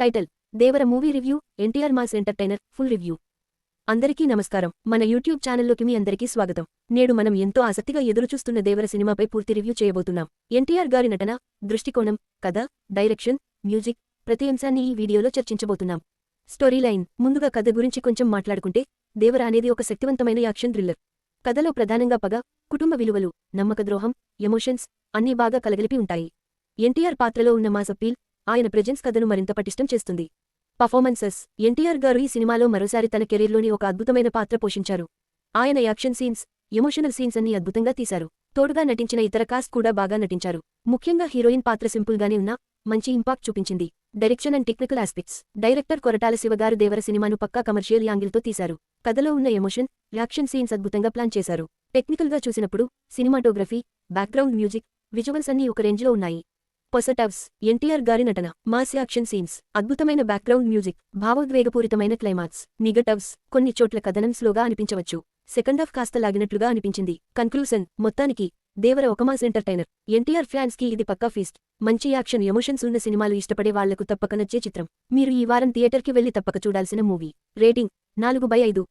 Title Devara movie review NTR mass entertainer full review. అందరికీ నమస్కారం. మన యూట్యూబ్ ఛానల్లోకి మీ అందరికీ స్వాగతం. నేడు మనం ఎంతో ఆసక్తిగా ఎదురుచూస్తున్న దేవర సినిమాపై పూర్తి రివ్యూ చేయబోతున్నాం. ఎన్టీఆర్ గారి నటన, దృష్టికోణం, కథ, డైరెక్షన్, మ్యూజిక్, ప్రతి అంశాన్ని ఈ వీడియోలో చర్చించబోతున్నాం. Story line. ముందుగా కథ గురించి కొంచెం మాట్లాడుకుంటే, దేవర అనేది ఒక శక్తివంతమైన యాక్షన్ థ్రిల్లర్. కథలో ప్రధానంగా పగ, కుటుంబ విలువలు, నమ్మకద్రోహం, ఎమోషన్స్ అన్నీ బాగా కలగలిపి ఉంటాయి. ఎన్టీఆర్ పాత్రలో ఉన్న మాస్ అప్పీల్, ఆయన ప్రెజెన్స్ కథను మరింత పటిష్టం చేస్తుంది. పర్ఫార్మెన్సెస్. ఎన్టీఆర్ గారు ఈ సినిమాలో మరోసారి తన కెరీర్లోని ఒక అద్భుతమైన పాత్ర పోషించారు. ఆయన యాక్షన్ సీన్స్, ఎమోషనల్ సీన్స్ అన్ని అద్భుతంగా తీశారు. తోడుగా నటించిన ఇతర కాస్ట్ కూడా బాగా నటించారు. ముఖ్యంగా హీరోయిన్ పాత్ర సింపుల్గానే ఉన్నా మంచి ఇంపాక్ట్ చూపించింది. Direction and technical aspects. Director Koratala శివగారు దేవర సినిమాను పక్కా కమర్షియల్ యాంగిల్తో తీశారు. కథలో ఉన్న ఎమోషన్, యాక్షన్ సీన్స్ అద్భుతంగా ప్లాన్ చేశారు. టెక్నికల్గా చూసినప్పుడు సినిమాటోగ్రఫీ, బ్యాక్గ్రౌండ్ మ్యూజిక్, విజువల్స్ అన్నీ ఒక రేంజ్లో ఉన్నాయి. పాజిటివ్స్. ఎన్టీఆర్ గారి నటన, మాస్ యాక్షన్ సీన్స్, అద్భుతమైన బ్యాక్గ్రౌండ్ మ్యూజిక్, భావోద్వేగపూరితమైన క్లైమాక్స్. నెగటివ్స్. కొన్ని చోట్ల కథనం స్లోగా అనిపించవచ్చు. సెకండ్ హాఫ్ కాస్త లాగినట్లుగా అనిపించింది. కన్క్లూజన్. మొత్తానికి దేవర ఒక మాస్ ఎంటర్టైనర్. ఎన్టీఆర్ ఫ్యాన్స్ కి ఇది పక్కా ఫీస్ట్. మంచి యాక్షన్ ఎమోషన్స్ ఉన్న సినిమాలు ఇష్టపడే వాళ్లకు తప్పక నచ్చే చిత్రం. మీరు ఈ వారం థియేటర్కి వెళ్లి తప్పక చూడాల్సిన మూవీ. రేటింగ్ 4/5.